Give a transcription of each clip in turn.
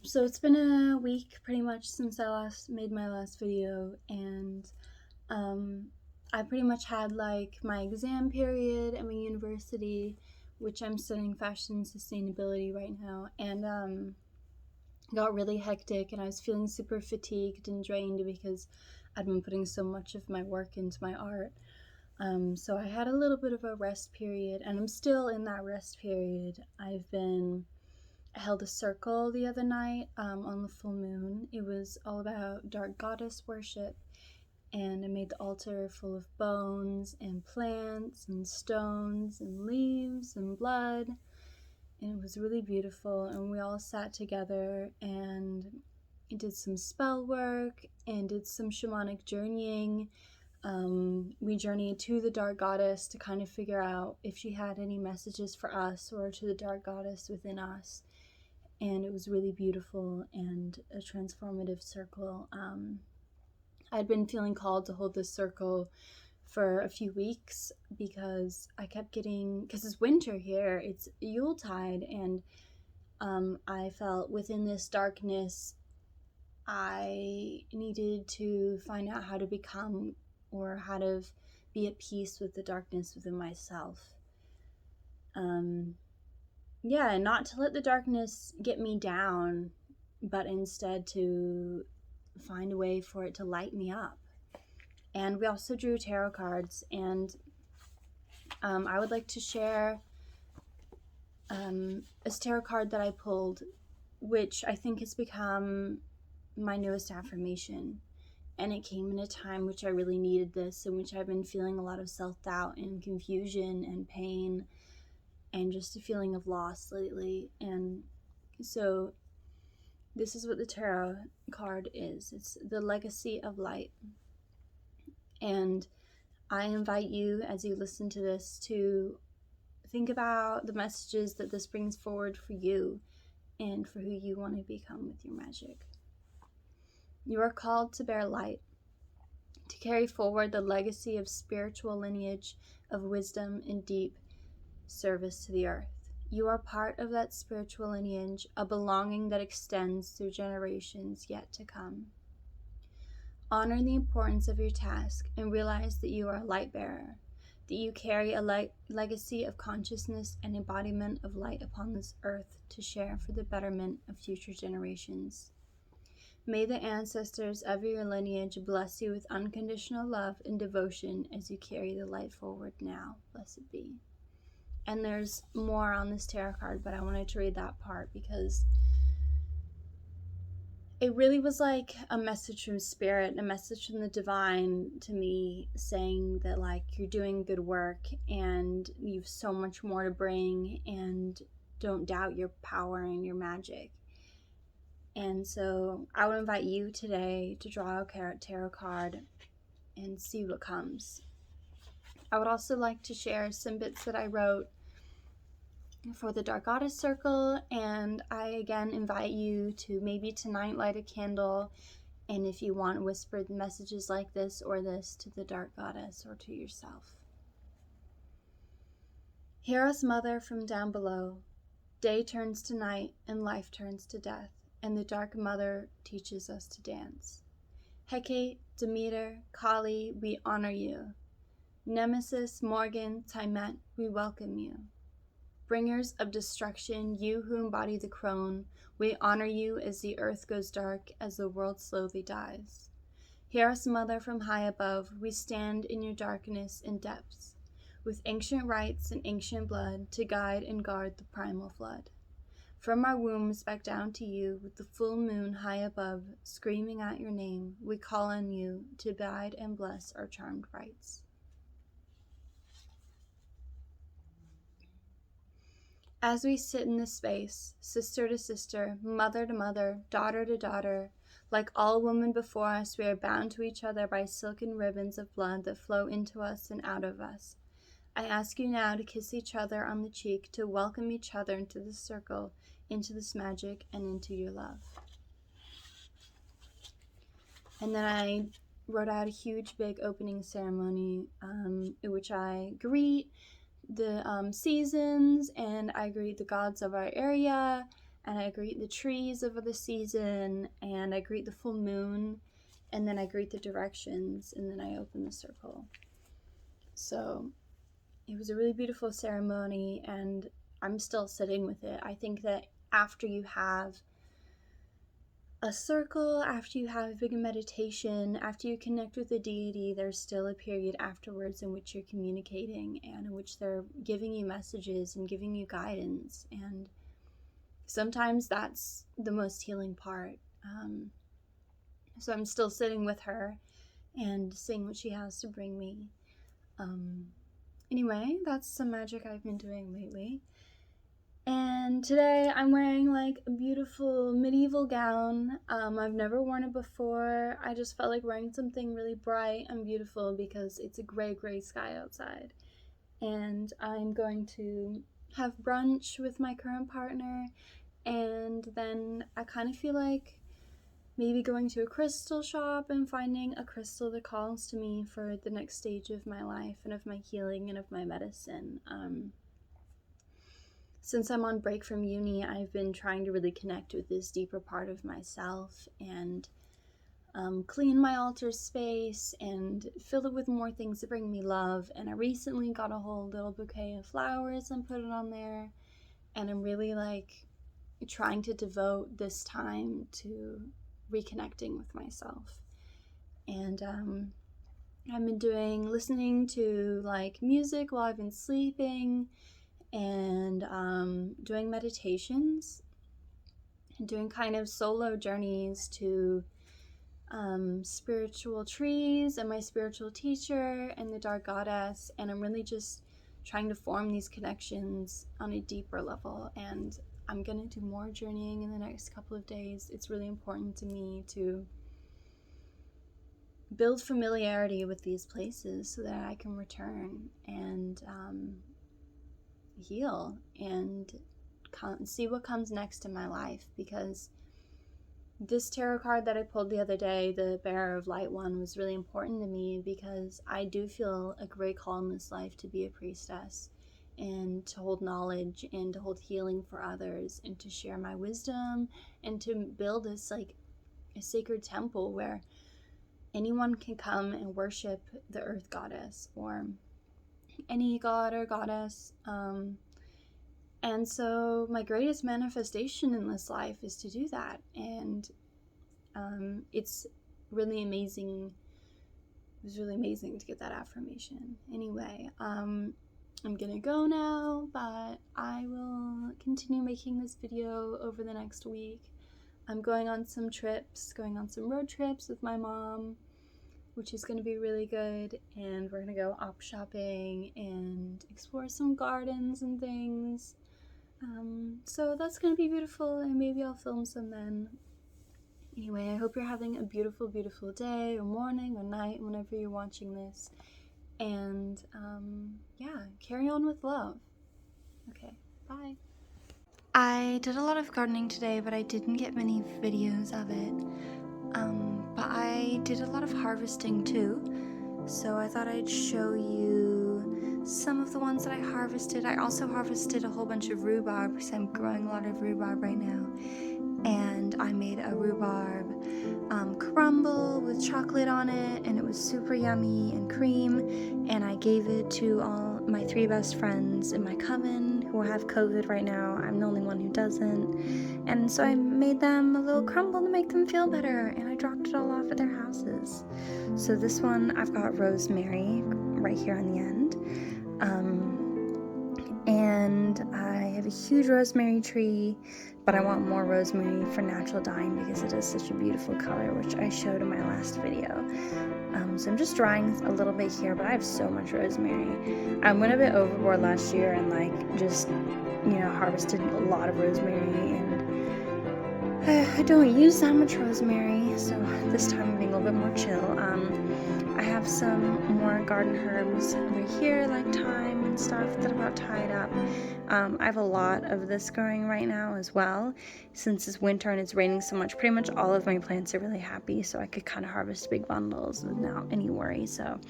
So it's been a week pretty much since I last made my last video, and um, I pretty much had like my exam period at my university, which I'm studying fashion sustainability right now, and got really hectic, and I was feeling super fatigued and drained because I'd been putting so much of my work into my art. So I had a little bit of a rest period, and I'm still in that rest period. I held a circle the other night on the full moon. It was all about dark goddess worship, and I made the altar full of bones and plants and stones and leaves and blood, and it was really beautiful. And we all sat together and did some spell work and did some shamanic journeying. We journeyed to the dark goddess to kind of figure out if she had any messages for us, or to the dark goddess within us. And it was really beautiful and a transformative circle. I'd been feeling called to hold this circle for a few weeks because because it's winter here, it's Yuletide, and I felt within this darkness I needed to find out how to become, or how to be at peace with the darkness within myself. Yeah, and not to let the darkness get me down, but instead to find a way for it to light me up. And we also drew tarot cards, and I would like to share a tarot card that I pulled, which I think has become my newest affirmation. And it came in a time which I really needed this, in which I've been feeling a lot of self-doubt and confusion and pain and just a feeling of loss lately. And so this is what the tarot card is. It's the Legacy of Light. And I invite you, as you listen to this, to think about the messages that this brings forward for you and for who you want to become with your magic. You are called to bear light, to carry forward the legacy of spiritual lineage, of wisdom and deep service to the earth. You are part of that spiritual lineage, a belonging that extends through generations yet to come. Honor the importance of your task and realize that you are a light bearer, that you carry a legacy of consciousness and embodiment of light upon this earth to share for the betterment of future generations. May the ancestors of your lineage bless you with unconditional love and devotion as you carry the light forward now. Blessed be. And there's more on this tarot card, but I wanted to read that part because it really was like a message from spirit, a message from the divine to me, saying that like you're doing good work and you've so much more to bring, and don't doubt your power and your magic. And so I would invite you today to draw a tarot card and see what comes. I would also like to share some bits that I wrote for the Dark Goddess Circle, and I again invite you to maybe tonight light a candle, and if you want, whispered messages like this or this to the Dark Goddess or to yourself. Hear us, Mother, from down below. Day turns to night and life turns to death, and the Dark Mother teaches us to dance. Hecate, Demeter, Kali, we honor you. Nemesis, Morgan, Tiamat, we welcome you. Bringers of destruction, you who embody the crone, we honor you as the earth goes dark, as the world slowly dies. Hear us, Mother, from high above, we stand in your darkness and depths, with ancient rites and ancient blood to guide and guard the primal flood. From our wombs back down to you, with the full moon high above, screaming out your name, we call on you to guide and bless our charmed rites. As we sit in this space, sister to sister, mother to mother, daughter to daughter, like all women before us, we are bound to each other by silken ribbons of blood that flow into us and out of us. I ask you now to kiss each other on the cheek, to welcome each other into this circle, into this magic, and into your love. And then I wrote out a huge, big opening ceremony in which I greet the seasons, and I greet the gods of our area, and I greet the trees over the season, and I greet the full moon, and then I greet the directions, and then I open the circle. So it was a really beautiful ceremony, and I'm still sitting with it. I think that after you have a circle, after you have a big meditation, after you connect with the deity, there's still a period afterwards in which you're communicating and in which they're giving you messages and giving you guidance. And sometimes that's the most healing part. So I'm still sitting with her and seeing what she has to bring me. Anyway, that's some magic I've been doing lately. And today I'm wearing like a beautiful medieval gown. I've never worn it before. I just felt like wearing something really bright and beautiful because it's a gray sky outside. And I'm going to have brunch with my current partner, and then I kind of feel like maybe going to a crystal shop and finding a crystal that calls to me for the next stage of my life and of my healing and of my medicine. Since I'm on break from uni, I've been trying to really connect with this deeper part of myself and clean my altar space and fill it with more things that bring me love. And I recently got a whole little bouquet of flowers and put it on there. And I'm really like trying to devote this time to reconnecting with myself. And I've been listening to like music while I've been sleeping, and doing meditations and doing kind of solo journeys to spiritual trees and my spiritual teacher and the dark goddess. And I'm really just trying to form these connections on a deeper level, and I'm gonna do more journeying in the next couple of days. It's really important to me to build familiarity with these places so that I can return and heal and see what comes next in my life. Because this tarot card that I pulled the other day, the Bearer of Light one, was really important to me because I do feel a great call in this life to be a priestess and to hold knowledge and to hold healing for others and to share my wisdom and to build this like a sacred temple where anyone can come and worship the earth goddess or any god or goddess. And so my greatest manifestation in this life is to do that. And it's really amazing. It was really amazing to get that affirmation. Anyway, I'm gonna go now, but I will continue making this video over the next week. I'm going on some road trips with my mom, which is going to be really good, and we're going to go op shopping and explore some gardens and things. So that's going to be beautiful, and maybe I'll film some then. Anyway, I hope you're having a beautiful, beautiful day or morning or night whenever you're watching this. And yeah, carry on with love. Okay, bye. I did a lot of gardening today, but I didn't get many videos of it. But I did a lot of harvesting too, so I thought I'd show you some of the ones that I harvested. I also harvested a whole bunch of rhubarb because I'm growing a lot of rhubarb right now, and I made a rhubarb crumble with chocolate on it, and it was super yummy and cream, and I gave it to all my 3 best friends in my coven who have COVID right now. I'm the only one who doesn't, and so I made them a little crumble to make them feel better, and I dropped it all off at their houses. So this one, I've got rosemary right here on the end, and I have a huge rosemary tree, but I want more rosemary for natural dyeing because it is such a beautiful color, which I showed in my last video. So I'm just drying a little bit here, but I have so much rosemary. I went a bit overboard last year and like just, harvested a lot of rosemary, and I don't use that much rosemary, so this time I'm being a little bit more chill. I have some more garden herbs over here, like thyme and stuff that I've got tied up. I have a lot of this growing right now as well. Since it's winter and it's raining so much, pretty much all of my plants are really happy, so I could kind of harvest big bundles without any worry. So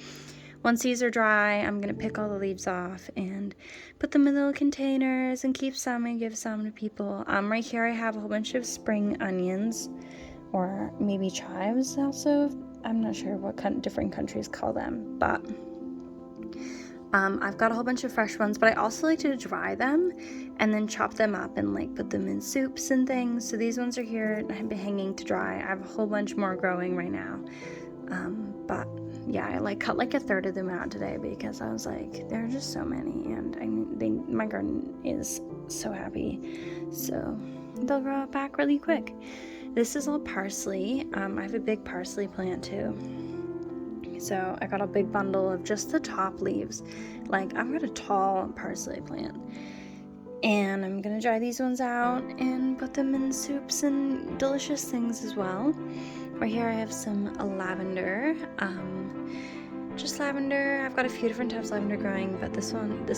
once these are dry, I'm gonna pick all the leaves off and put them in little containers and keep some and give some to people. Right here I have a whole bunch of spring onions, or maybe chives also. I'm not sure what different countries call them, but I've got a whole bunch of fresh ones, but I also like to dry them and then chop them up and like put them in soups and things. So these ones are here, have been hanging to dry. I have a whole bunch more growing right now. But yeah, I like cut like a third of them out today because I was like, there are just so many, and my garden is so happy. So they'll grow back really quick. This is all parsley. I have a big parsley plant too. So I got a big bundle of just the top leaves. Like, I've got a tall parsley plant. And I'm gonna dry these ones out and put them in soups and delicious things as well. Right here I have some lavender. Just lavender. I've got a few different types of lavender growing, but this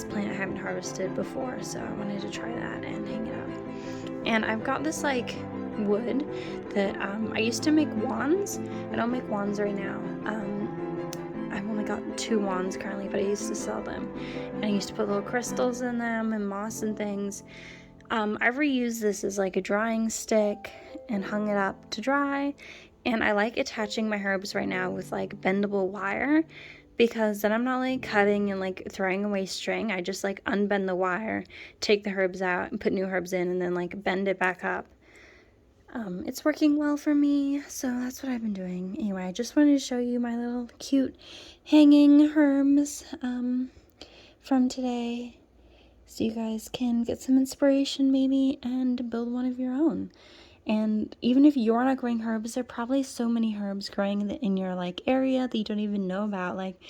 plant I haven't harvested before, so I wanted to try that and hang it up. And I've got this like wood that I used to make wands. I don't make wands right now. I've only got 2 wands currently, but I used to sell them. And I used to put little crystals in them and moss and things. I've reused this as like a drying stick and hung it up to dry. And I like attaching my herbs right now with like bendable wire, because then I'm not like cutting and like throwing away string. I just like unbend the wire, take the herbs out and put new herbs in, and then like bend it back up. It's working well for me, so that's what I've been doing. Anyway, I just wanted to show you my little cute hanging herbs from today, so you guys can get some inspiration maybe and build one of your own. And even if you're not growing herbs, there are probably so many herbs growing in your like area that you don't even know about. Like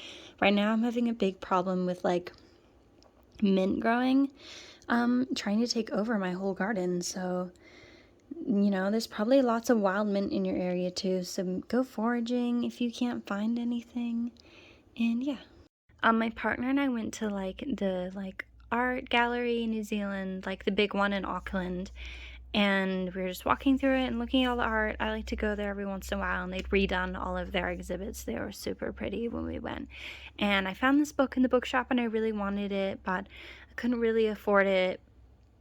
right now I'm having a big problem with like mint growing, trying to take over my whole garden. So you know, there's probably lots of wild mint in your area too, so go foraging if you can't find anything. And yeah, my partner and I went to like the art gallery in New Zealand, like the big one in Auckland, and we were just walking through it and looking at all the art. I like to go there every once in a while, and they'd redone all of their exhibits. They were super pretty when we went. And I found this book in the bookshop and I really wanted it, but I couldn't really afford it.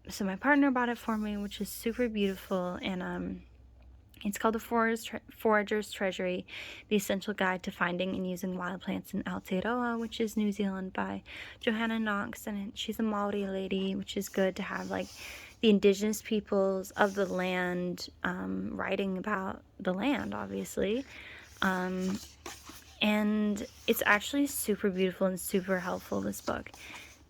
So my partner bought it for me, which is super beautiful, and it's called The Forager's Treasury, The Essential Guide to Finding and Using Wild Plants in Aotearoa, which is New Zealand, by Johanna Knox, and she's a Maori lady, which is good to have like the indigenous peoples of the land writing about the land, obviously. And it's actually super beautiful and super helpful, this book.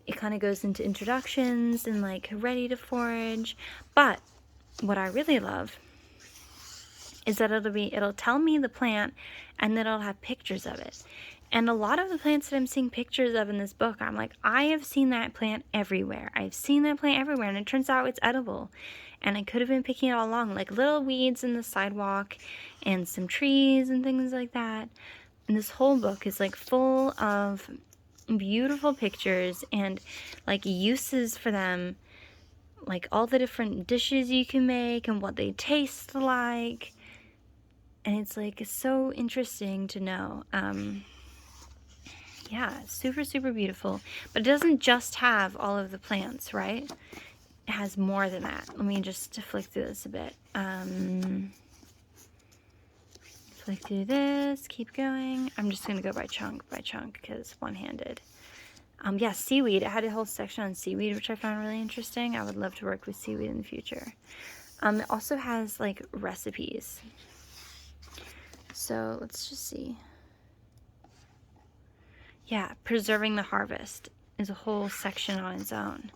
It kind of goes into introductions and like ready to forage. But what I really love is that it'll tell me the plant, and then it'll have pictures of it. And a lot of the plants that I'm seeing pictures of in this book, I'm like, I have seen that plant everywhere. I've seen that plant everywhere, and it turns out it's edible. And I could have been picking it all along, like little weeds in the sidewalk and some trees and things like that. And this whole book is like full of beautiful pictures and like uses for them, like all the different dishes you can make and what they taste like. And it's like so interesting to know. Yeah, super beautiful. But it doesn't just have all of the plants, right? It has more than that. Let me just flick through this a bit. Flick through this, keep going. I'm just gonna go by chunk because one-handed. Yeah, seaweed. It had a whole section on seaweed, which I found really interesting. I would love to work with seaweed in the future. It also has like recipes. So let's just see. Yeah, preserving the harvest is a whole section on its own.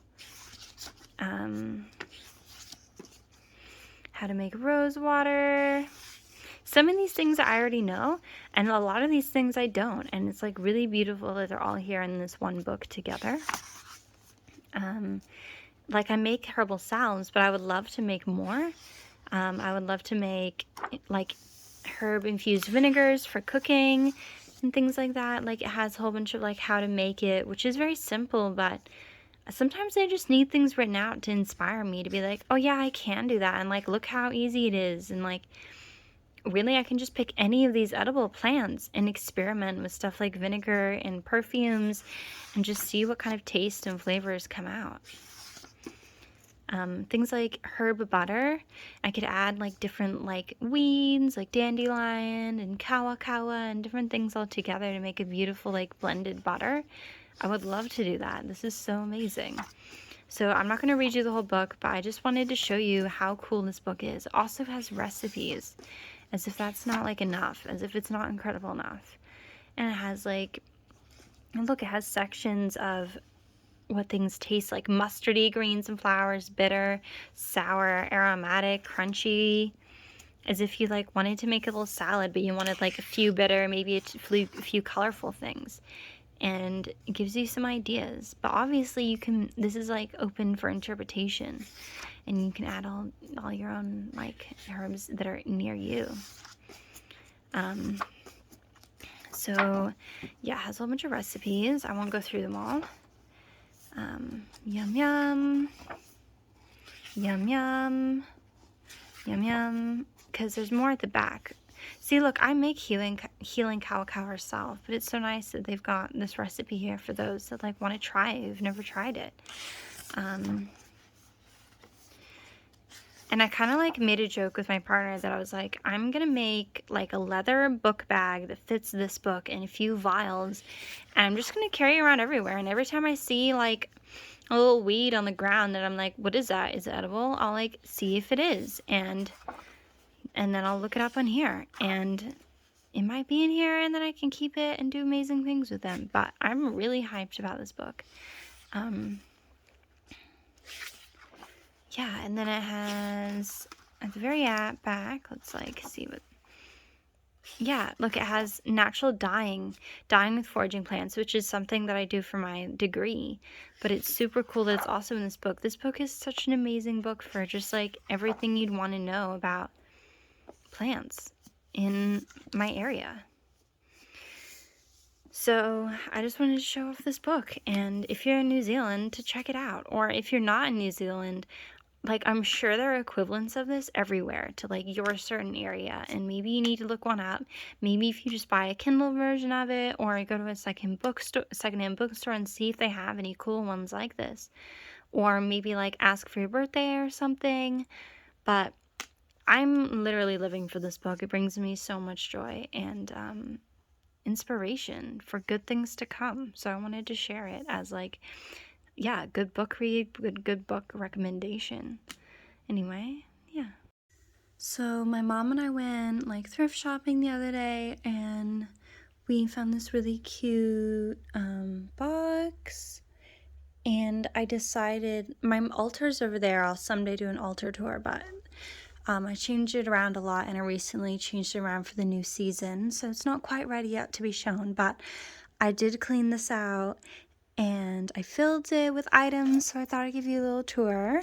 How to make rose water. Some of these things I already know, and a lot of these things I don't. And it's like really beautiful that they're all here in this one book together. Like I make herbal salves, but I would love to make more. I would love to make like herb infused vinegars for cooking and things like that. Like it has a whole bunch of like how to make it, which is very simple, but sometimes I just need things written out to inspire me to be like, oh yeah, I can do that, and like look how easy it is, and like really I can just pick any of these edible plants and experiment with stuff like vinegar and perfumes and just see what kind of taste and flavors come out. Things like herb butter, I could add like different like weeds like dandelion and kawa and different things all together to make a beautiful like blended butter. I would love to do that. This is so amazing. So I'm not going to read you the whole book, but I just wanted to show you how cool this book is. It also has recipes, as if that's not like enough, as if it's not incredible enough. And it has like, look, it has sections of what things taste like: mustardy, greens and flowers, bitter, sour, aromatic, crunchy, as if you like wanted to make a little salad, but you wanted like a few bitter, maybe a few colorful things. And it gives you some ideas, but obviously you can, this is like open for interpretation, and you can add all your own like herbs that are near you. So yeah, it has a whole bunch of recipes. I won't go through them all. Yum yum, yum yum, yum yum, because there's more at the back. See, look, I make healing kawa herself, but it's so nice that they've got this recipe here for those that like want to try it, who've never tried it. And I kind of like made a joke with my partner that I was like, I'm gonna make like a leather book bag that fits this book and a few vials, and I'm just gonna carry it around everywhere. And every time I see like a little weed on the ground that I'm like, what is that? Is it edible? I'll like see if it is, and then I'll look it up on here, and it might be in here, and then I can keep it and do amazing things with them. But I'm really hyped about this book. Yeah, and then it has at the very back, let's like see what, yeah, look, it has natural dyeing with foraging plants, which is something that I do for my degree. But it's super cool that it's also in this book. This book is such an amazing book for just like everything you'd want to know about plants in my area. So I just wanted to show off this book, and if you're in New Zealand, to check it out. Or if you're not in New Zealand, like, I'm sure there are equivalents of this everywhere to like your certain area, and maybe you need to look one up. Maybe if you just buy a Kindle version of it, or go to a secondhand bookstore and see if they have any cool ones like this, or maybe like ask for your birthday or something. But I'm literally living for this book. It brings me so much joy and inspiration for good things to come. So I wanted to share it as like, yeah, good book read, good book recommendation. Anyway, yeah. So my mom and I went like thrift shopping the other day, and we found this really cute box. And I decided, my altar's over there. I'll someday do an altar tour, but I changed it around a lot, and I recently changed it around for the new season, so it's not quite ready yet to be shown, but I did clean this out, and I filled it with items, so I thought I'd give you a little tour.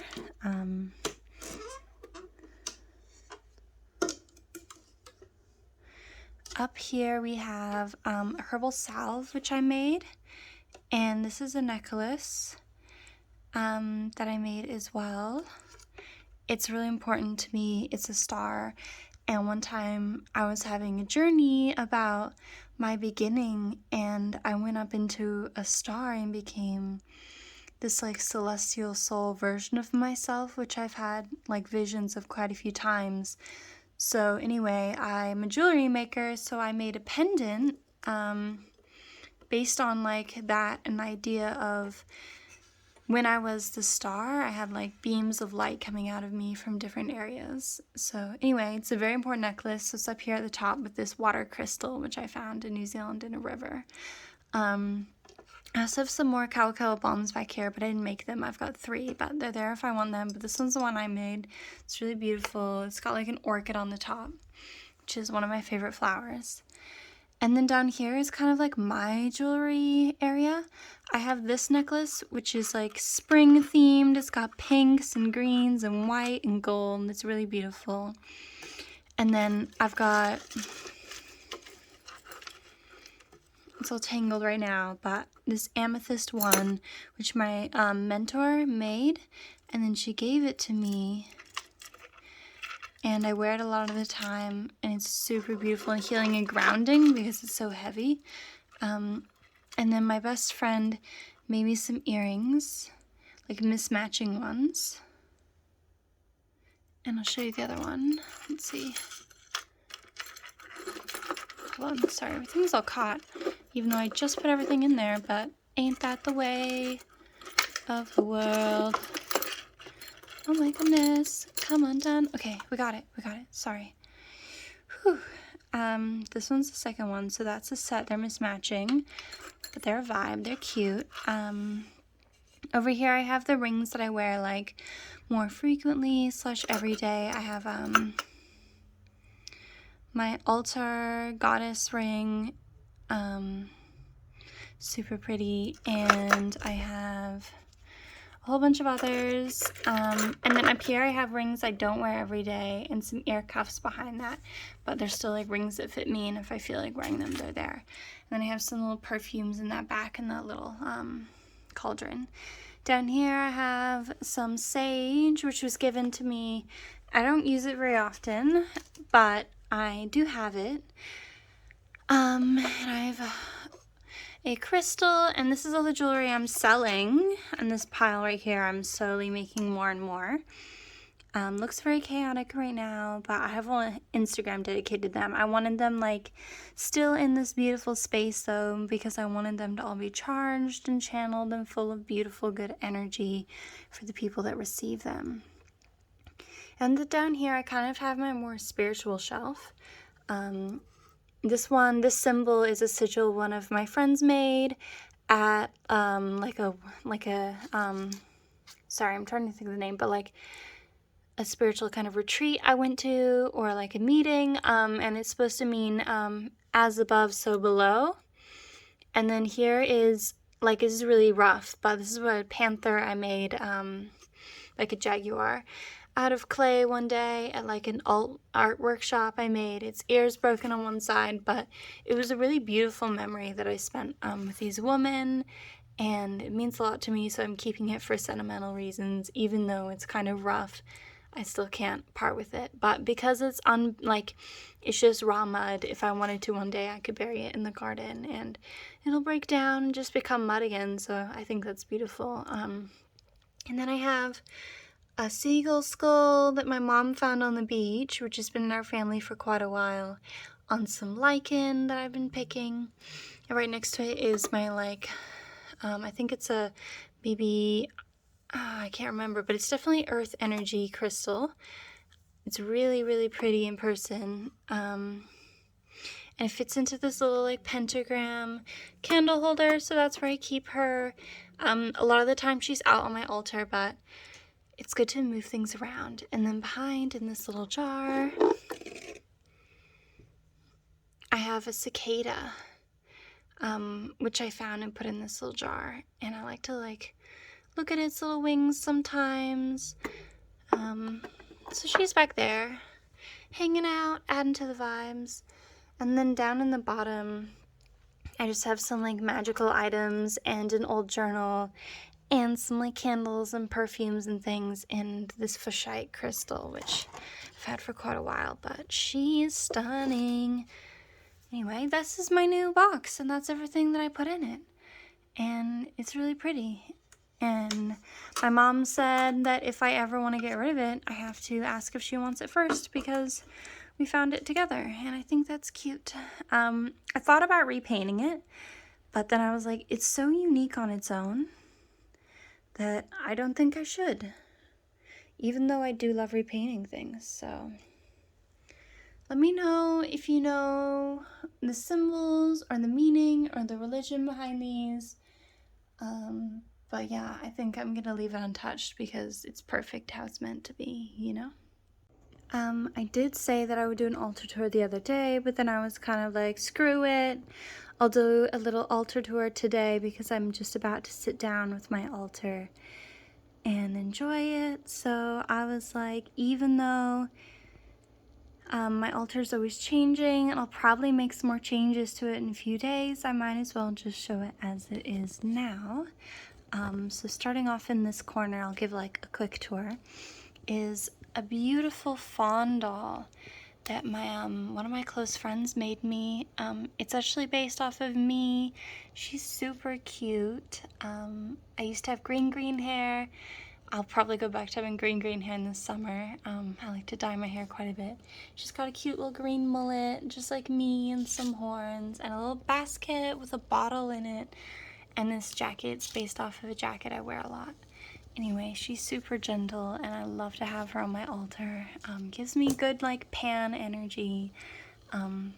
Up here we have a herbal salve, which I made, and this is a necklace that I made as well. It's really important to me. It's a star, and one time I was having a journey about my beginning, and I went up into a star and became this like celestial soul version of myself, which I've had like visions of quite a few times. So anyway, I'm a jewelry maker, so I made a pendant based on like that, an idea of when I was the star, I had like beams of light coming out of me from different areas. So anyway, it's a very important necklace. So it's up here at the top with this water crystal, which I found in New Zealand in a river. I also have some more kawa bombs back here, but I didn't make them. I've got 3, but they're there if I want them. But this one's the one I made. It's really beautiful. It's got like an orchid on the top, which is one of my favorite flowers. And then down here is kind of like my jewelry area. I have this necklace, which is like spring themed. It's got pinks and greens and white and gold. It's really beautiful. And then I've got, it's all tangled right now, but this amethyst one, which my mentor made, and then she gave it to me and I wear it a lot of the time, and it's super beautiful and healing and grounding because it's so heavy. And then my best friend made me some earrings, like mismatching ones. And I'll show you the other one. Let's see. Hold on, sorry, everything's all caught, even though I just put everything in there, but ain't that the way of the world? Oh my goodness, come undone. Okay, we got it, sorry. Whew. This one's the second one, so that's a set. They're mismatching, but they're a vibe, they're cute. Over here I have the rings that I wear like more frequently / every day. I have my altar goddess ring, super pretty, and I have a whole bunch of others, and then up here I have rings I don't wear every day and some ear cuffs behind that, but they're still like rings that fit me, and if I feel like wearing them, they're there. And then I have some little perfumes in that back in that little cauldron. Down here I have some sage, which was given to me. I don't use it very often, but I do have it. And I have a crystal, and this is all the jewelry I'm selling. And this pile right here, I'm slowly making more and more. Looks very chaotic right now, but I have one Instagram dedicated to them. I wanted them like still in this beautiful space though, because I wanted them to all be charged and channeled and full of beautiful, good energy for the people that receive them. And down here, I kind of have my more spiritual shelf. This symbol is a sigil one of my friends made at sorry, I'm trying to think of the name, but like a spiritual kind of retreat I went to, or like a meeting, and it's supposed to mean as above, so below. And then here is like, this is really rough, but this is what a panther I made, like a jaguar, out of clay one day at like an art workshop I made. Its ears broken on one side, but it was a really beautiful memory that I spent with these women, and it means a lot to me, so I'm keeping it for sentimental reasons. Even though it's kind of rough, I still can't part with it. But because it's it's just raw mud, if I wanted to one day I could bury it in the garden and it'll break down and just become mud again, so I think that's beautiful. And then I have a seagull skull that my mom found on the beach, which has been in our family for quite a while, on some lichen that I've been picking. And right next to it is my I think it's a baby, I can't remember, but it's definitely earth energy crystal. It's really, really pretty in person. And it fits into this little like pentagram candle holder, so that's where I keep her. A lot of the time she's out on my altar, but it's good to move things around. And then behind in this little jar, I have a cicada, which I found and put in this little jar. And I like to look at its little wings sometimes. So she's back there, hanging out, adding to the vibes. And then down in the bottom, I just have some like magical items and an old journal and some like candles and perfumes and things, and this fishite crystal, which I've had for quite a while, but she is stunning. Anyway, this is my new box, and that's everything that I put in it. And it's really pretty. And my mom said that if I ever want to get rid of it, I have to ask if she wants it first, because we found it together, and I think that's cute. I thought about repainting it, but then I was like, it's so unique on its own that I don't think I should, even though I do love repainting things. So let me know if you know the symbols or the meaning or the religion behind these. But yeah, I think I'm gonna leave it untouched because it's perfect how it's meant to be, you know? I did say that I would do an altar tour the other day, but then I was kind of like, screw it. I'll do a little altar tour today because I'm just about to sit down with my altar and enjoy it. So I was like, even though my altar is always changing, and I'll probably make some more changes to it in a few days, I might as well just show it as it is now. So starting off in this corner, I'll give like a quick tour, is a beautiful fawn doll that my one of my close friends made me. It's actually based off of me. She's super cute. I used to have green hair. I'll probably go back to having green hair in the summer. I like to dye my hair quite a bit. She's got a cute little green mullet, just like me, and some horns, and a little basket with a bottle in it. And this jacket's based off of a jacket I wear a lot. Anyway, she's super gentle, and I love to have her on my altar. Gives me good, like, pan energy. And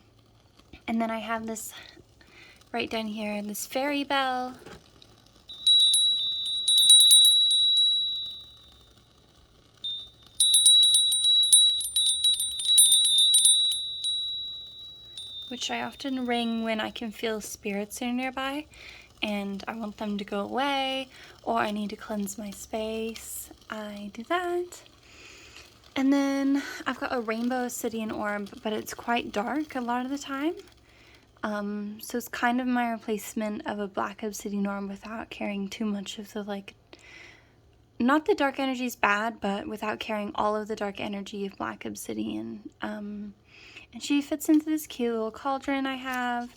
then I have this right down here, this fairy bell. Which I often ring when I can feel spirits are nearby and I want them to go away, or I need to cleanse my space. I do that. And then I've got a rainbow obsidian orb, but it's quite dark a lot of the time. So it's kind of my replacement of a black obsidian orb without carrying too much of the, like, not the dark energy is bad, but without carrying all of the dark energy of black obsidian. And she fits into this cute little cauldron I have.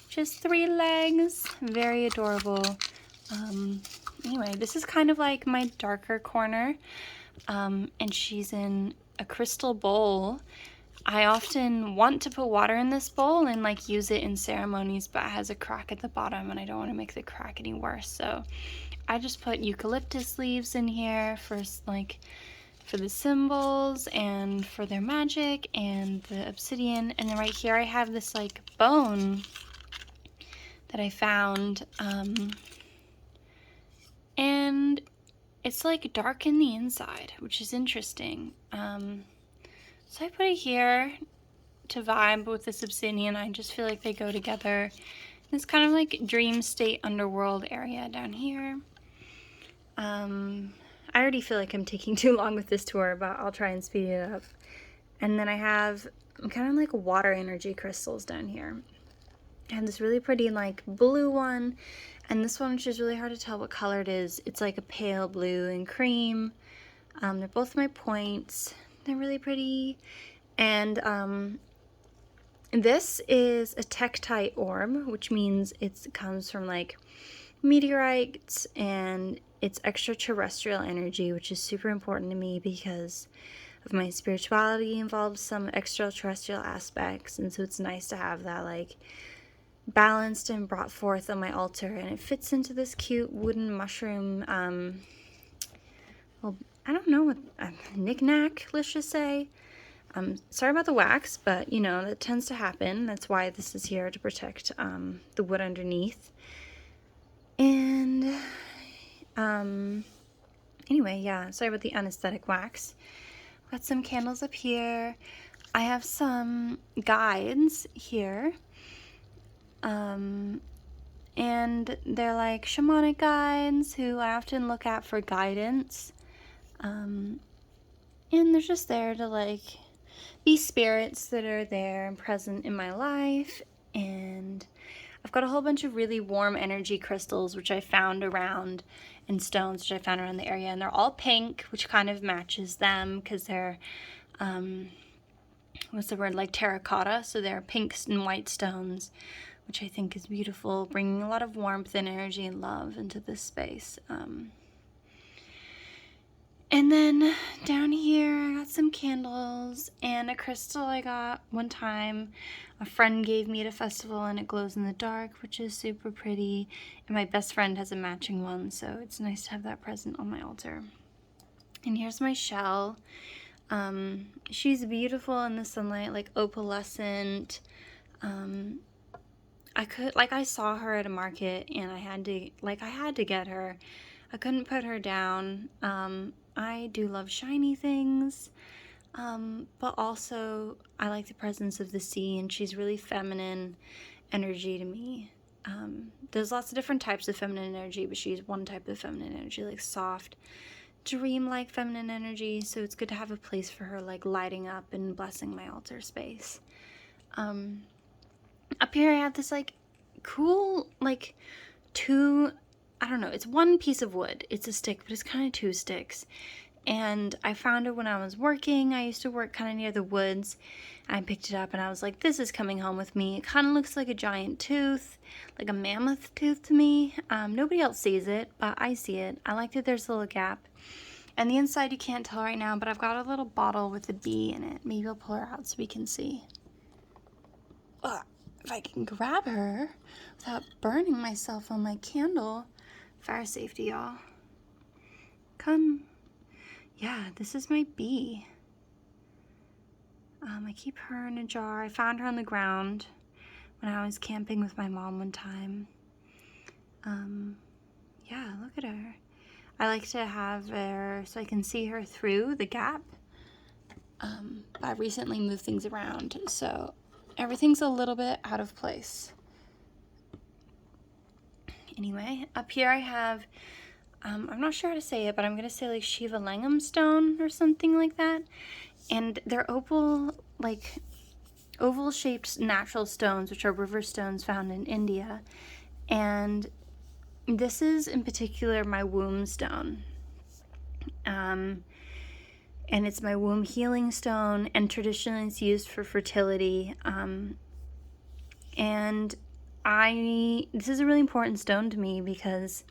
Just 3 legs. Very adorable. Anyway, this is kind of like my darker corner. And she's in a crystal bowl. I often want to put water in this bowl and like use it in ceremonies, but it has a crack at the bottom and I don't want to make the crack any worse. So I just put eucalyptus leaves in here for like for the symbols and for their magic and the obsidian. And then right here I have this like bone that I found, and it's like dark in the inside, which is interesting. So I put it here to vibe with this obsidian. I just feel like they go together. It's kind of like dream state underworld area down here. I already feel like I'm taking too long with this tour, but I'll try and speed it up. And then I have kind of like water energy crystals down here. I have this really pretty like blue one, and this one, which is really hard to tell what color it is. It's like a pale blue and cream. They're both my points. They're really pretty. And this is a tektite orb, which means it comes from like meteorites, and it's extraterrestrial energy, which is super important to me because of my spirituality involves some extraterrestrial aspects, and so it's nice to have that like balanced and brought forth on my altar. And it fits into this cute wooden mushroom, well, I don't know what, knick-knack, let's just say. Sorry about the wax, but you know, that tends to happen. That's why this is here, to protect the wood underneath. And anyway, yeah, sorry about the unaesthetic wax. Got some candles up here. I have some guides here. And they're like shamanic guides who I often look at for guidance. And they're just there to like be spirits that are there and present in my life. And I've got a whole bunch of really warm energy crystals which I found around, and stones which I found around the area, and they're all pink, which kind of matches them because they're what's the word, like terracotta, so they're pink and white stones, which I think is beautiful, bringing a lot of warmth and energy and love into this space. And then down here, I got some candles and a crystal I got one time. A friend gave me at a festival, and it glows in the dark, which is super pretty. And my best friend has a matching one, so it's nice to have that present on my altar. And here's my shell. She's beautiful in the sunlight, like opalescent. I saw her at a market, and I had to get her. I couldn't put her down. I do love shiny things, but also I like the presence of the sea, and she's really feminine energy to me. There's lots of different types of feminine energy, but she's one type of feminine energy, like soft, dream-like feminine energy, so it's good to have a place for her, like lighting up and blessing my altar space. Up here I have this like cool, like I don't know, it's one piece of wood. It's a stick, but it's kind of 2 sticks. and I found it when I was working. I used to work kind of near the woods. I picked it up and I was like, this is coming home with me. It kind of looks like a giant tooth, like a mammoth tooth to me. Nobody else sees it, but I see it. I like that there's a little gap. And the inside you can't tell right now, but I've got a little bottle with a bee in it. Maybe I'll pull her out so we can see. If I can grab her without burning myself on my candle. Fire safety, y'all. Come. Yeah, this is my bee. I keep her in a jar. I found her on the ground when I was camping with my mom one time. Yeah, look at her. I like to have her so I can see her through the gap. But I recently moved things around, so everything's a little bit out of place. Anyway, up here I have, I'm not sure how to say it, but I'm going to say like Shiva Lingam stone or something like that. And they're oval shaped natural stones, which are river stones found in India. And this is in particular my womb stone. And it's my womb healing stone, and traditionally it's used for fertility. And this is a really important stone to me because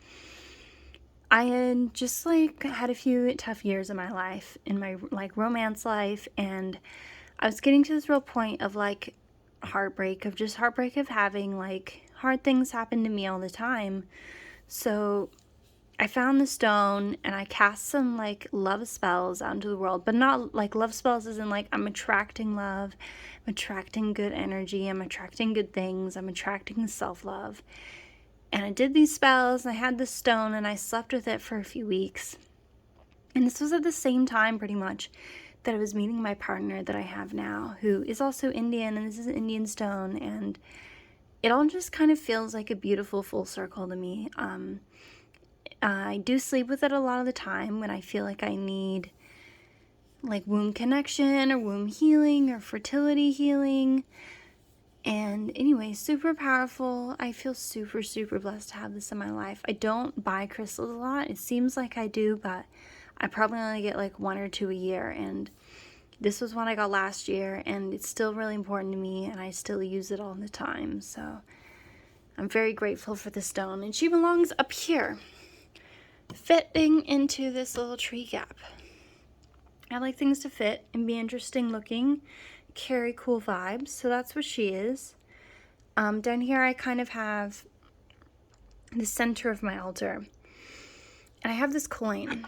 I had just had a few tough years in my life, in my romance life, and I was getting to this real point of heartbreak of having hard things happen to me all the time. So I found the stone and I cast some love spells out into the world, but not love spells as in I'm attracting love, I'm attracting good energy, I'm attracting good things, I'm attracting self-love. And I did these spells and I had this stone and I slept with it for a few weeks. And this was at the same time pretty much that I was meeting my partner that I have now, who is also Indian, and this is an Indian stone, and it all just kind of feels like a beautiful full circle to me. I do sleep with it a lot of the time when I feel like I need womb connection or womb healing or fertility healing. And anyway, super powerful. I feel super, super blessed to have this in my life. I don't buy crystals a lot. It seems like I do, but I probably only get 1 or 2 a year. And this was one I got last year, and it's still really important to me, and I still use it all the time. So I'm very grateful for the stone. And she belongs up here, fitting into this little tree gap. I like things to fit and be interesting looking, carry cool vibes, so that's what she is. Down here I kind of have the center of my altar, and I have this coin.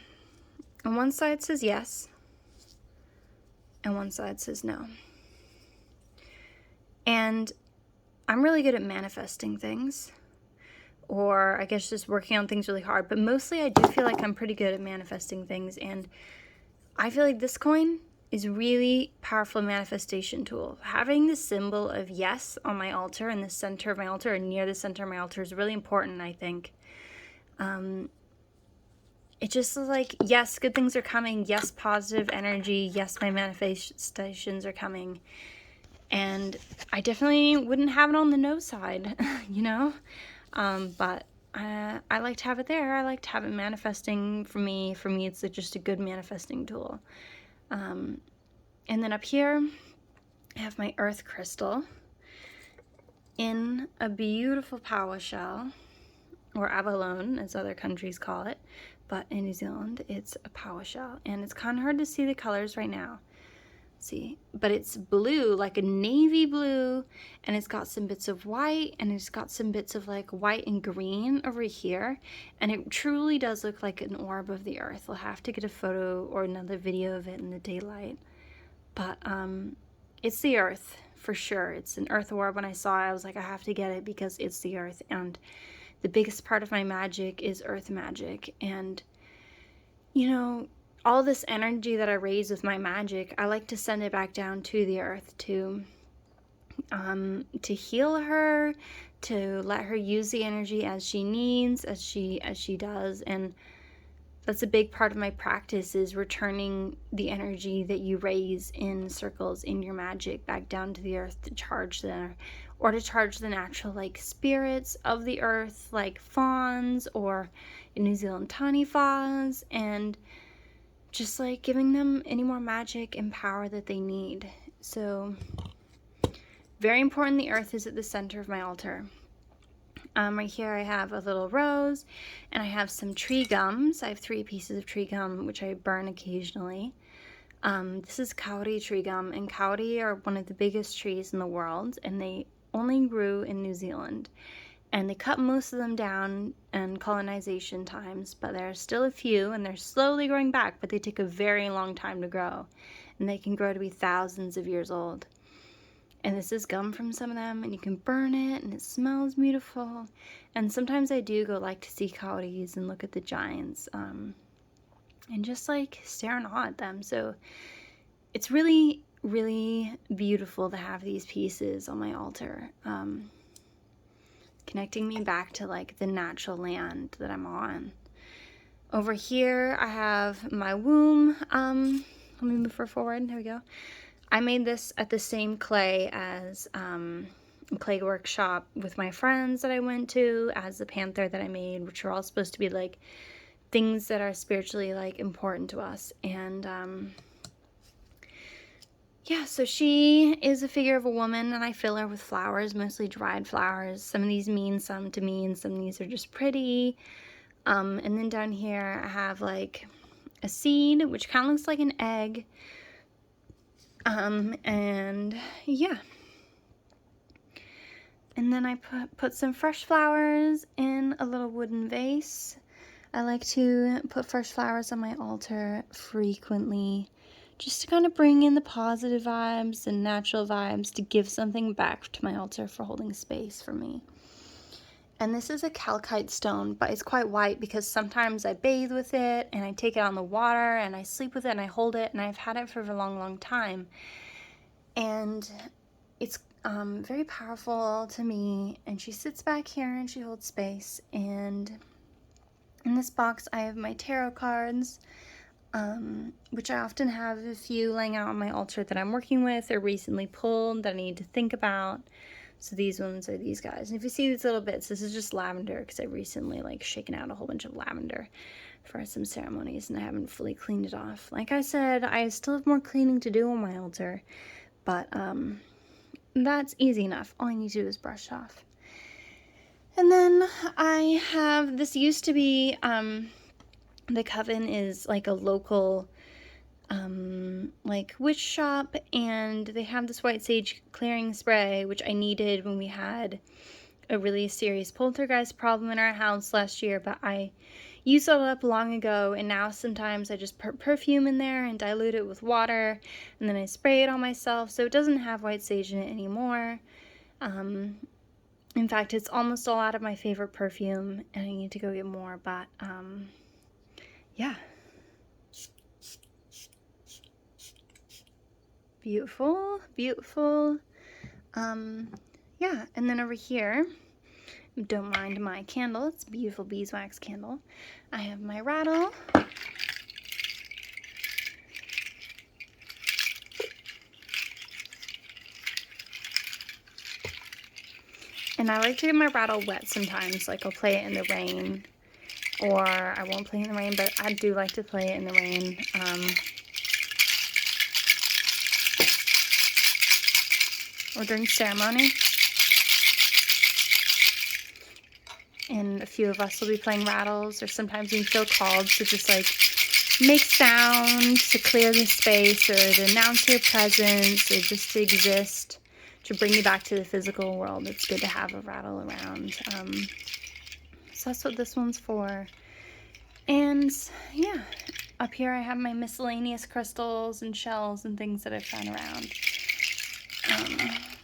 On one side says yes, and one side says no. And I'm really good at manifesting things, or I guess just working on things really hard, but mostly I do feel like I'm pretty good at manifesting things, and I feel like this coin is a really powerful manifestation tool. Having the symbol of yes on my altar, in the center of my altar, or near the center of my altar, is really important, I think. It just is yes, good things are coming. Yes, positive energy. Yes, my manifestations are coming. And I definitely wouldn't have it on the no side, you know? But I like to have it there. I like to have it manifesting for me. For me, it's just a good manifesting tool. And then up here, I have my earth crystal in a beautiful pawa shell, or abalone, as other countries call it. But in New Zealand, it's a pawa shell. And it's kind of hard to see the colors right now. See, but it's blue, like a navy blue, and it's got some bits of white, and it's got some bits of white and green over here, and it truly does look like an orb of the earth. I'll have to get a photo or another video of it in the daylight, but it's the earth for sure. It's an earth orb. When I saw it, I was like, I have to get it because it's the earth, and the biggest part of my magic is earth magic. And you know, all this energy that I raise with my magic, I like to send it back down to the earth to heal her, to let her use the energy as she needs, as she does. And that's a big part of my practice, is returning the energy that you raise in circles in your magic back down to the earth to charge the natural spirits of the earth, like fawns, or in New Zealand tani fawns, and just like giving them any more magic and power that they need. So very important, the earth is at the center of my altar. Right here I have a little rose, and I have some tree gums. I have 3 pieces of tree gum, which I burn occasionally. This is kauri tree gum, and kauri are one of the biggest trees in the world, and they only grew in New Zealand. And they cut most of them down in colonization times, but there are still a few, and they're slowly growing back, but they take a very long time to grow, and they can grow to be thousands of years old. And this is gum from some of them, and you can burn it, and it smells beautiful. And sometimes I do go like to see kauris and look at the giants, and just like stare in awe at them. So it's really, really beautiful to have these pieces on my altar, connecting me back to like the natural land that I'm on. Over here I have my womb. Let me move her forward. There we go. I made this at the same clay as a clay workshop with my friends that I went to, as the panther that I made, which are all supposed to be like things that are spiritually like important to us. And yeah, so she is a figure of a woman, and I fill her with flowers, mostly dried flowers. Some of these mean some to me, and some of these are just pretty. And then down here I have like a seed, which kind of looks like an egg. And yeah. And then I put some fresh flowers in a little wooden vase. I like to put fresh flowers on my altar frequently, just to kind of bring in the positive vibes and natural vibes, to give something back to my altar for holding space for me. And this is a calcite stone, but it's quite white because sometimes I bathe with it, and I take it on the water, and I sleep with it, and I hold it, and I've had it for a long, long time. And it's very powerful to me, and she sits back here and she holds space. And in this box I have my tarot cards, which I often have a few laying out on my altar that I'm working with or recently pulled that I need to think about. So these ones are these guys. And if you see these little bits, this is just lavender, because I recently like shaken out a whole bunch of lavender for some ceremonies, and I haven't fully cleaned it off. Like I said, I still have more cleaning to do on my altar, but that's easy enough. All I need to do is brush off. And then I have, this used to be, the Coven is like a local like witch shop, and they have this white sage clearing spray, which I needed when we had a really serious poltergeist problem in our house last year, but I used it up long ago, and now sometimes I just put perfume in there and dilute it with water, and then I spray it on myself, so it doesn't have white sage in it anymore. In fact, it's almost all out of my favorite perfume, and I need to go get more, but yeah. Beautiful, beautiful. Yeah, and then over here, don't mind my candle, it's a beautiful beeswax candle. I have my rattle. And I like to get my rattle wet sometimes, like I'll play it in the rain, or I won't play it in the rain, but I do like to play it in the rain. Or during ceremony. And a few of us will be playing rattles, or sometimes we feel called to just like make sounds to clear the space, or to announce your presence, or just to exist, to bring you back to the physical world. It's good to have a rattle around. So that's what this one's for. And yeah, up here I have my miscellaneous crystals and shells and things that I've found around.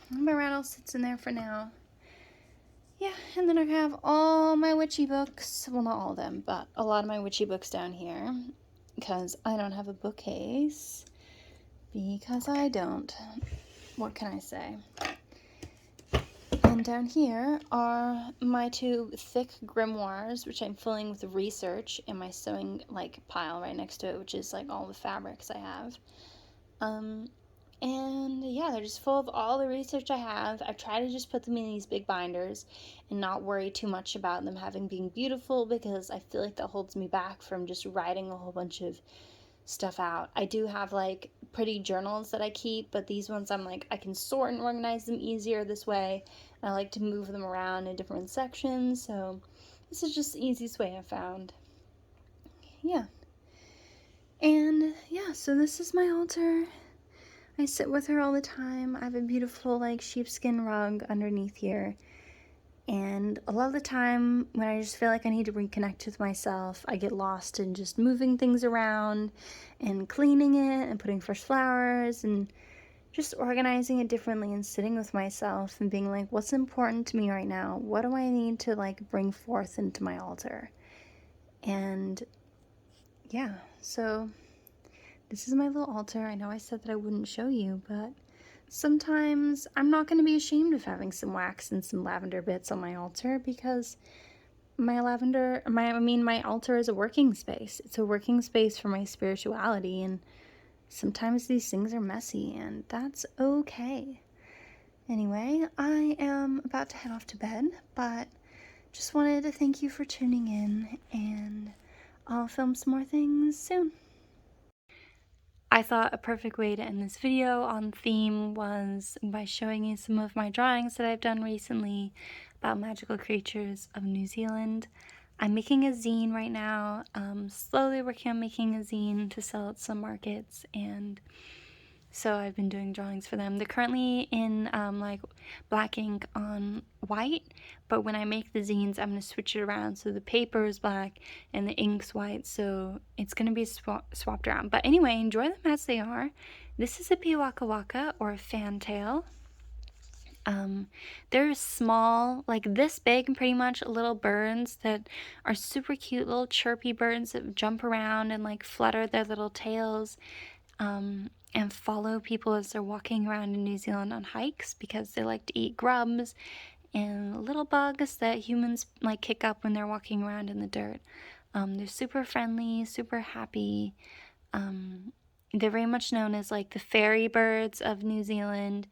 My rattle sits in there for now. Yeah, and then I have all my witchy books. Well, not all of them, but a lot of my witchy books down here, because I don't have a bookcase. Because I don't. What can I say? And down here are my 2 thick grimoires, which I'm filling with research, and my sewing like pile right next to it, which is like all the fabrics I have. And yeah, they're just full of all the research I have. I've tried to just put them in these big binders and not worry too much about them being beautiful, because I feel like that holds me back from just writing a whole bunch of stuff out. I do have like pretty journals that I keep, but these ones I'm like, I can sort and organize them easier this way. And I like to move them around in different sections, so this is just the easiest way I found. Yeah. And yeah, so this is my altar. I sit with her all the time. I have a beautiful like sheepskin rug underneath here. And a lot of the time when I just feel like I need to reconnect with myself, I get lost in just moving things around and cleaning it and putting fresh flowers and just organizing it differently and sitting with myself and being like, what's important to me right now? What do I need to like bring forth into my altar? And yeah, so this is my little altar. I know I said that I wouldn't show you, but sometimes I'm not going to be ashamed of having some wax and some lavender bits on my altar, because my altar is a working space. It's a working space for my spirituality, and sometimes these things are messy, and that's okay. Anyway, I am about to head off to bed, but just wanted to thank you for tuning in, and I'll film some more things soon. I thought a perfect way to end this video on theme was by showing you some of my drawings that I've done recently about magical creatures of New Zealand. I'm making a zine right now, slowly working on making a zine to sell at some markets, and so I've been doing drawings for them. They're currently in like black ink on white, but when I make the zines, I'm going to switch it around so the paper is black and the ink's white, so it's going to be swapped around. But anyway, enjoy them as they are. This is a piwaka waka, or a fantail. They're small, like this big pretty much, little birds that are super cute, little chirpy birds that jump around and like flutter their little tails. And follow people as they're walking around in New Zealand on hikes, because they like to eat grubs and little bugs that humans like kick up when they're walking around in the dirt. They're super friendly, super happy. They're very much known as like the fairy birds of New Zealand,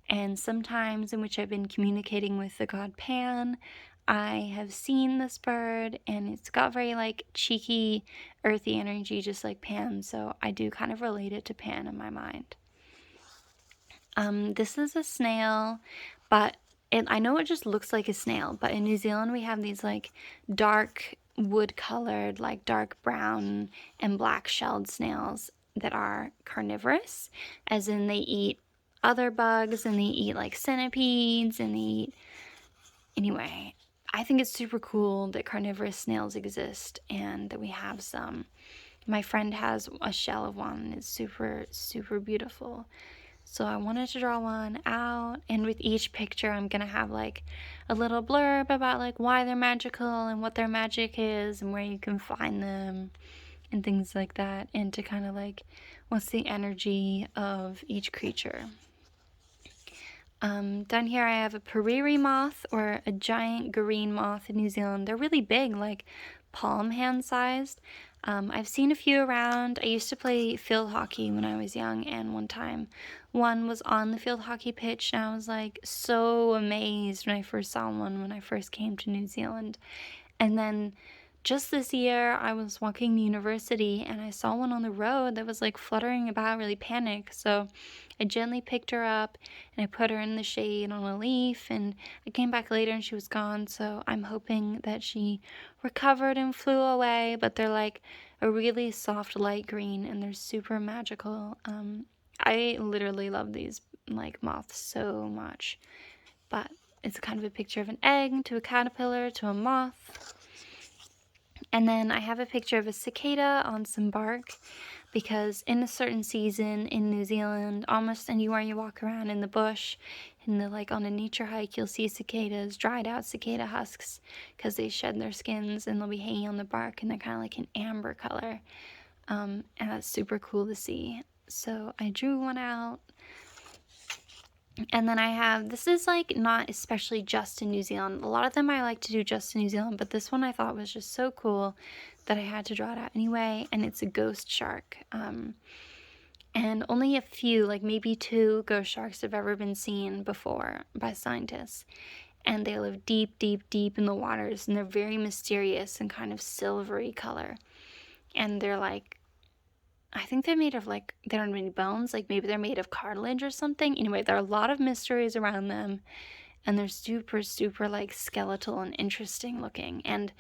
and sometimes in which I've been communicating with the god Pan, I have seen this bird, and it's got very like cheeky, earthy energy, just like Pan, so I do kind of relate it to Pan in my mind. This is a snail, but I know it just looks like a snail, but in New Zealand we have these like dark wood colored, like dark brown and black shelled snails that are carnivorous, as in they eat other bugs and they eat like centipedes and they eat. Anyway, I think it's super cool that carnivorous snails exist and that we have some. My friend has a shell of one and it's super, super beautiful. So I wanted to draw one out, and with each picture I'm gonna have like a little blurb about like why they're magical and what their magic is and where you can find them and things like that, and to kind of like what's the energy of each creature. Down here I have a periri moth, or a giant green moth in New Zealand. They're really big, like palm hand sized. I've seen a few around. I used to play field hockey when I was young, and one time one was on the field hockey pitch, and I was like so amazed when I first saw one when I first came to New Zealand. And then just this year I was walking to university and I saw one on the road that was like fluttering about, really panicked. So I gently picked her up and I put her in the shade on a leaf, and I came back later and she was gone. So I'm hoping that she recovered and flew away, but they're like a really soft light green and they're super magical. I literally love these like moths so much. But it's kind of a picture of an egg to a caterpillar to a moth. And then I have a picture of a cicada on some bark, because in a certain season in New Zealand, almost anywhere you walk around in the bush, like on a nature hike, you'll see cicadas, dried out cicada husks, because they shed their skins and they'll be hanging on the bark, and they're kind of like an amber color. And that's super cool to see. So I drew one out. And then I have, this is like not especially just in New Zealand. A lot of them I like to do just in New Zealand, but this one I thought was just so cool that I had to draw it out anyway. And it's a ghost shark. And only a few, like maybe 2 ghost sharks have ever been seen before by scientists. And they live deep, deep, deep in the waters, and they're very mysterious and kind of silvery color. And they're like I think they're made of like, they don't have any bones, like maybe they're made of cartilage or something. Anyway, there are a lot of mysteries around them, and they're super, super like skeletal and interesting looking. And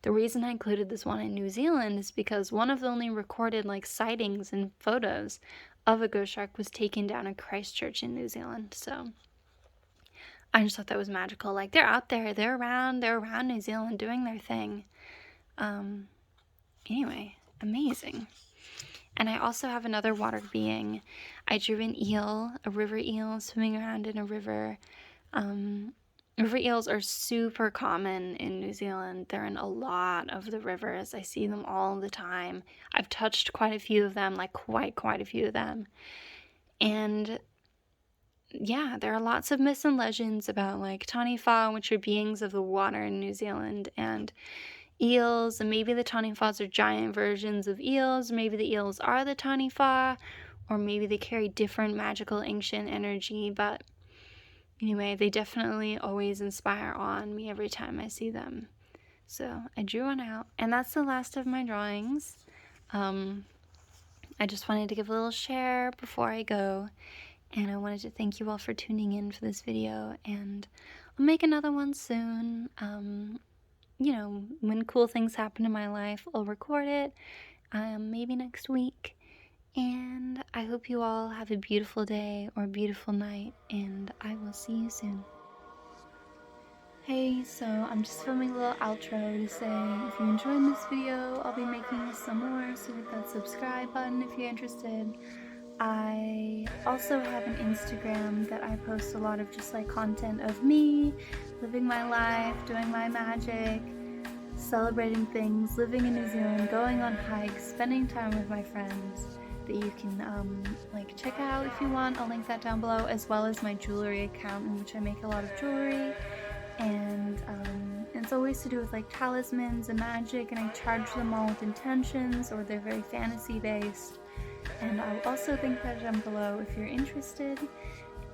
the reason I included this one in New Zealand is because one of the only recorded like sightings and photos of a ghost shark was taken down in Christchurch in New Zealand. So I just thought that was magical. Like, they're out there, they're around New Zealand doing their thing. Anyway, amazing. And I also have another water being. I drew an eel, a river eel, swimming around in a river. River eels are super common in New Zealand. They're in a lot of the rivers. I see them all the time. I've touched quite a few of them, like quite a few of them. And yeah, there are lots of myths and legends about like taniwha, which are beings of the water in New Zealand, and eels, and maybe the taniwhas are giant versions of eels, maybe the eels are the taniwha, or maybe they carry different magical ancient energy, but anyway, they definitely always inspire awe on me every time I see them. So I drew one out, and that's the last of my drawings. I just wanted to give a little share before I go, and I wanted to thank you all for tuning in for this video, and I'll make another one soon. You know, when cool things happen in my life, I'll record it, maybe next week. And I hope you all have a beautiful day or a beautiful night, and I will see you soon. Hey, so I'm just filming a little outro to say if you enjoyed this video, I'll be making some more, so hit that subscribe button if you're interested. I also have an Instagram that I post a lot of just like content of me living my life, doing my magic, celebrating things, living in New Zealand, going on hikes, spending time with my friends, that you can like check out if you want. I'll link that down below, as well as my jewelry account, in which I make a lot of jewelry, and it's always to do with like talismans and magic, and I charge them all with intentions, or they're very fantasy based. And I'll also link that down below if you're interested.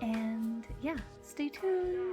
And yeah, stay tuned.